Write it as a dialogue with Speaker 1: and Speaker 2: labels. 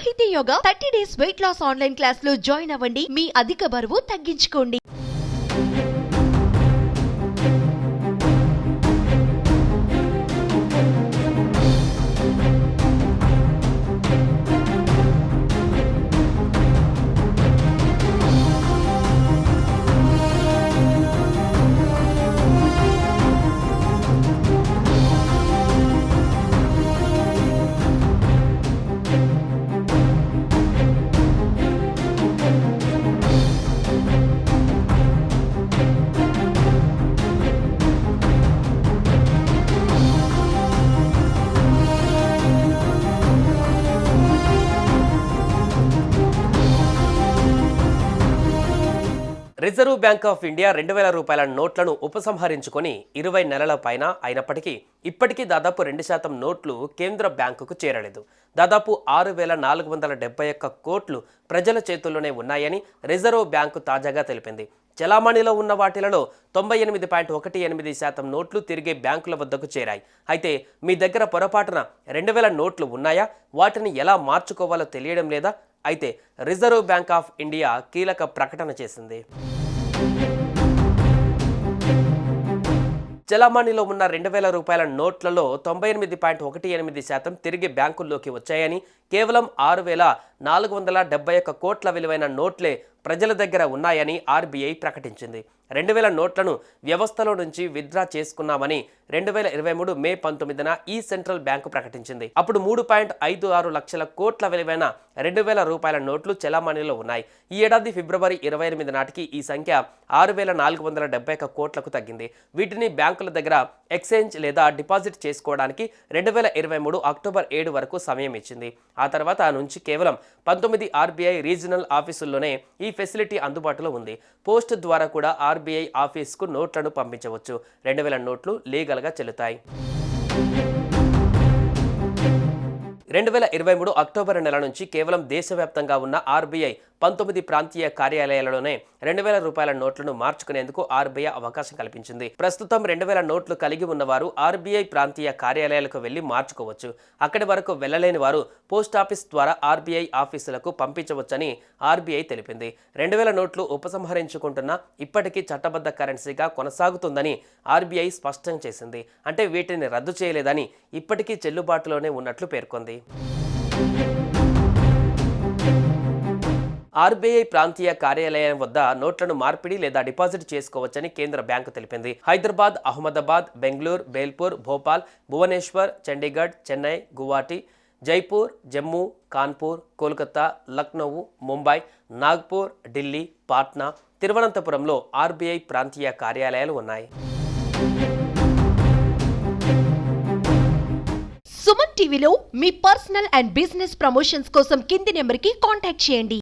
Speaker 1: సాహితీ yoga 30 days weight loss online class లో join అవ్వండి. మీ అధిక బరువు తగ్గించుకోండి.
Speaker 2: రిజర్వ్ బ్యాంక్ ఆఫ్ ఇండియా 2000 రూపాయల నోట్లను ఉపసంహరించుకొని 20 నెలల పైన అయినప్పటికీ ఇప్పటికీ దాదాపు 2% నోట్లు కేంద్ర బ్యాంకుకు చేరలేదు. దాదాపు 6471 కోట్లు ప్రజల చేతుల్లోనే ఉన్నాయని రిజర్వ్ బ్యాంకు తాజాగా తెలిపింది. చలామణిలో ఉన్న వాటిలలో 98.18% నోట్లు తిరిగి బ్యాంకుల వద్దకు చేరాయి. అయితే మీ దగ్గర పొరపాటున 2000 నోట్లు ఉన్నాయా? వాటిని ఎలా మార్చుకోవాలో తెలియడం లేదా? అయితే రిజర్వ్ బ్యాంక్ ఆఫ్ ఇండియా కీలక ప్రకటన చేసింది. చలామణిలో ఉన్న 2000 రూపాయల నోట్లలో 98.18% తిరిగి బ్యాంకుల్లోకి వచ్చాయని, కేవలం 6471 కోట్ల విలువైన నోట్లే ప్రజల దగ్గర ఉన్నాయని ఆర్బీఐ ప్రకటించింది. 2000 నోట్లను వ్యవస్థలో నుంచి విత్డ్రా చేసుకున్నామని 2023 మే 19న ఈ సెంట్రల్ బ్యాంకు ప్రకటించింది. అప్పుడు 3.56 లక్షల కోట్ల విలువైన 2000 రూపాయల నోట్లు చలామణిలో ఉన్నాయి. ఈ ఏడాది ఫిబ్రవరి 28 నాటికి ఈ సంఖ్య 6471 కోట్లకు తగ్గింది. వీటిని బ్యాంకుల దగ్గర ఎక్స్చేంజ్ లేదా డిపాజిట్ చేసుకోవడానికి 2023 అక్టోబర్ 7 వరకు సమయం ఇచ్చింది. ఆ తర్వాత నుంచి కేవలం 19 ఆర్బీఐ రీజనల్ ఆఫీసుల్లోనే ఈ ఫెసిలిటీ అందుబాటులో ఉంది. పోస్ట్ ద్వారా కూడా ఆర్బీఐ ఆఫీస్కు నోట్లను పంపించవచ్చు. 2000 నోట్లు లీగల్గా చెల్లుతాయి. 2023 అక్టోబర్ నెల నుంచి కేవలం దేశవ్యాప్తంగా ఉన్న ఆర్బీఐ 19 ప్రాంతీయ కార్యాలయాలలోనే 2000 రూపాయల నోట్లను మార్చుకునేందుకు ఆర్బీఐ అవకాశం కల్పించింది. ప్రస్తుతం 2000 నోట్లు కలిగి ఉన్నవారు ఆర్బీఐ ప్రాంతీయ కార్యాలయాలకు వెళ్లి మార్చుకోవచ్చు. అక్కడి వరకు వెళ్లలేని వారు పోస్టాఫీస్ ద్వారా ఆర్బీఐ ఆఫీసులకు పంపించవచ్చని ఆర్బీఐ తెలిపింది. 2000 నోట్లు ఉపసంహరించుకుంటున్న ఇప్పటికీ చట్టబద్ధ కరెన్సీగా కొనసాగుతుందని ఆర్బీఐ స్పష్టం చేసింది. అంటే వీటిని రద్దు చేయలేదని, ఇప్పటికీ చెల్లుబాటులోనే ఉన్నట్లు పేర్కొంది. ఆర్బీఐ ప్రాంతీయ కార్యాలయం వద్ద నోట్లను మార్పిడి లేదా డిపాజిట్ చేసుకోవచ్చని కేంద్ర బ్యాంకు తెలిపింది. హైదరాబాద్, అహ్మదాబాద్, బెంగళూరు, బేల్పూర్, భోపాల్, భువనేశ్వర్, చండీగఢ్, చెన్నై, గువాహటి, జైపూర్, జమ్మూ, కాన్పూర్, కోల్కతా, లక్నో, ముంబై, నాగ్పూర్, ఢిల్లీ, పాట్నా, తిరువనంతపురంలో ఆర్బీఐ ప్రాంతీయ కార్యాలయాలు ఉన్నాయి.
Speaker 1: సుమన్ టీవీలో మీ పర్సనల్ అండ్ బిజినెస్ ప్రమోషన్స్ కోసం కింది నెంబర్కి కాంటాక్ట్ చేయండి.